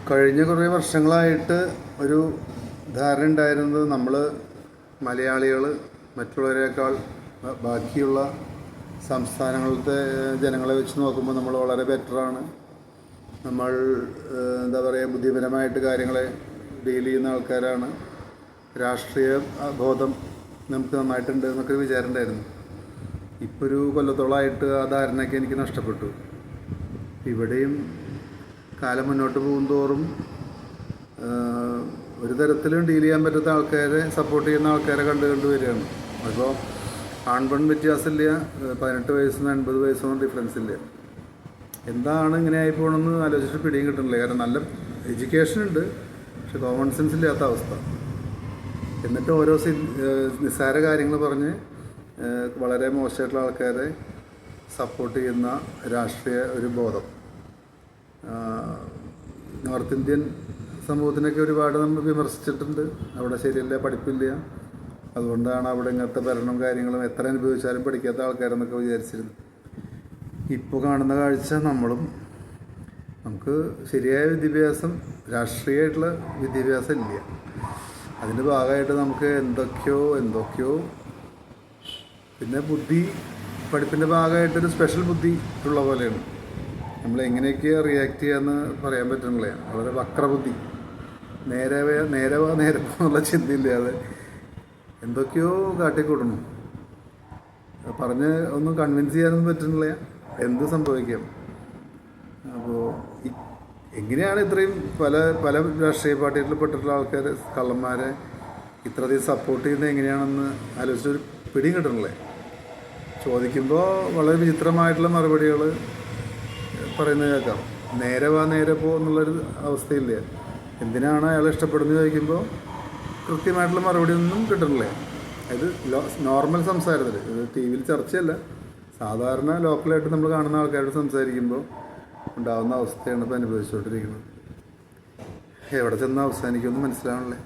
കഴിഞ്ഞ കുറേ വർഷങ്ങളായിട്ട് ഒരു ധാരണ ഉണ്ടായിരുന്നത് നമ്മൾ മലയാളികൾ മറ്റുള്ളവരെക്കാൾ ബാക്കിയുള്ള സംസ്ഥാനങ്ങളിലത്തെ ജനങ്ങളെ വെച്ച് നോക്കുമ്പോൾ നമ്മൾ വളരെ ബെറ്ററാണ്. നമ്മൾ എന്താ പറയുക, ബുദ്ധിപരമായിട്ട് കാര്യങ്ങളെ ഡീൽ ചെയ്യുന്ന ആൾക്കാരാണ്. രാഷ്ട്രീയ ബോധം നമുക്ക് നന്നായിട്ടുണ്ട് എന്നൊക്കെ വിചാരമുണ്ടായിരുന്നു. ഇപ്പോൾ ഒരു കൊല്ലത്തോളമായിട്ട് ആ ധാരണയൊക്കെ എനിക്ക് നഷ്ടപ്പെട്ടു. ഇവിടെയും കാലം മുന്നോട്ട് പോകുന്തോറും ഒരു തരത്തിലും ഡീൽ ചെയ്യാൻ പറ്റാത്ത ആൾക്കാരെ സപ്പോർട്ട് ചെയ്യുന്ന ആൾക്കാരെ കണ്ടു വരികയാണ്. അപ്പോൾ ആൺപെൺ വ്യത്യാസമില്ല, 18 വയസ്സും 80 വയസ്സൊന്നും ഡിഫറൻസ് ഇല്ല. എന്താണ് ഇങ്ങനെ ആയി പോകണമെന്ന് ആലോചിച്ചിട്ട് പിടിയും കിട്ടണില്ല. കാരണം നല്ല എഡ്യൂക്കേഷൻ ഉണ്ട്, പക്ഷെ കോമൺ സെൻസ് ഇല്ലാത്ത അവസ്ഥ. എന്നിട്ട് ഓരോ നിസ്സാര കാര്യങ്ങൾ പറഞ്ഞ് വളരെ മോശമായിട്ടുള്ള ആൾക്കാരെ സപ്പോർട്ട് ചെയ്യുന്ന രാഷ്ട്രീയ ഒരു ബോധം. നോർത്ത് ഇന്ത്യൻ സമൂഹത്തിനൊക്കെ ഒരുപാട് നമ്മൾ വിമർശിച്ചിട്ടുണ്ട്. അവിടെ ശരിയല്ല, പഠിപ്പില്ല, അതുകൊണ്ടാണ് അവിടെ ഇങ്ങനത്തെ ഭരണം കാര്യങ്ങളും എത്ര അനുഭവിച്ചാലും പഠിക്കാത്ത ആൾക്കാരെന്നൊക്കെ വിചാരിച്ചിരുന്നു. ഇപ്പോൾ കാണുന്ന കാഴ്ച നമുക്ക് ശരിയായ വിദ്യാഭ്യാസം, രാഷ്ട്രീയമായിട്ടുള്ള വിദ്യാഭ്യാസം ഇല്ല. അതിൻ്റെ ഭാഗമായിട്ട് നമുക്ക് എന്തൊക്കെയോ പിന്നെ പഠിപ്പിൻ്റെ ഭാഗമായിട്ടൊരു സ്പെഷ്യൽ ബുദ്ധി ഉള്ള പോലെയാണ്. നമ്മൾ എങ്ങനെയൊക്കെ റിയാക്ട് ചെയ്യാമെന്ന് പറയാൻ പറ്റുന്നില്ല. വളരെ വക്രബുദ്ധി, നേരെ എന്നുള്ള ചിന്തയില്ലാതെ എന്തൊക്കെയോ കാട്ടിക്കൂട്ടണം. പറഞ്ഞ് ഒന്നും കൺവിൻസ് ചെയ്യാനൊന്നും പറ്റുന്നില്ല. എന്ത് സംഭവിക്കാം? അപ്പോൾ എങ്ങനെയാണ് ഇത്രയും പല രാഷ്ട്രീയ പാർട്ടികളിൽ പെട്ടിട്ടുള്ള ആൾക്കാർ, കള്ളന്മാരെ ഇത്രയധികം സപ്പോർട്ട് ചെയ്യുന്നത് എങ്ങനെയാണെന്ന് ആലോചിച്ചൊരു പിടിയും കിട്ടണില്ലേ? ചോദിക്കുമ്പോൾ വളരെ വിചിത്രമായിട്ടുള്ള മറുപടികൾ പറയുന്നത് കേൾക്കാം. നേരെ പോ എന്നുള്ളൊരു അവസ്ഥയില്ല. എന്തിനാണ് അയാൾ ഇഷ്ടപ്പെടുന്നത് ചോദിക്കുമ്പോൾ കൃത്യമായിട്ടുള്ള മറുപടി ഒന്നും കിട്ടണില്ല. ഇത് നോർമൽ സംസാരത്തിൽ, ഇത് ടി വിയിൽ ചർച്ചയല്ല, സാധാരണ ലോക്കലായിട്ട് നമ്മൾ കാണുന്ന ആൾക്കാരോട് സംസാരിക്കുമ്പോൾ ഉണ്ടാകുന്ന അവസ്ഥയാണ് ഇപ്പോൾ അനുഭവിച്ചുകൊണ്ടിരിക്കുന്നത്. എവിടെ ചെന്ന് അവസാനിക്കുമെന്ന് മനസ്സിലാവണല്ലേ.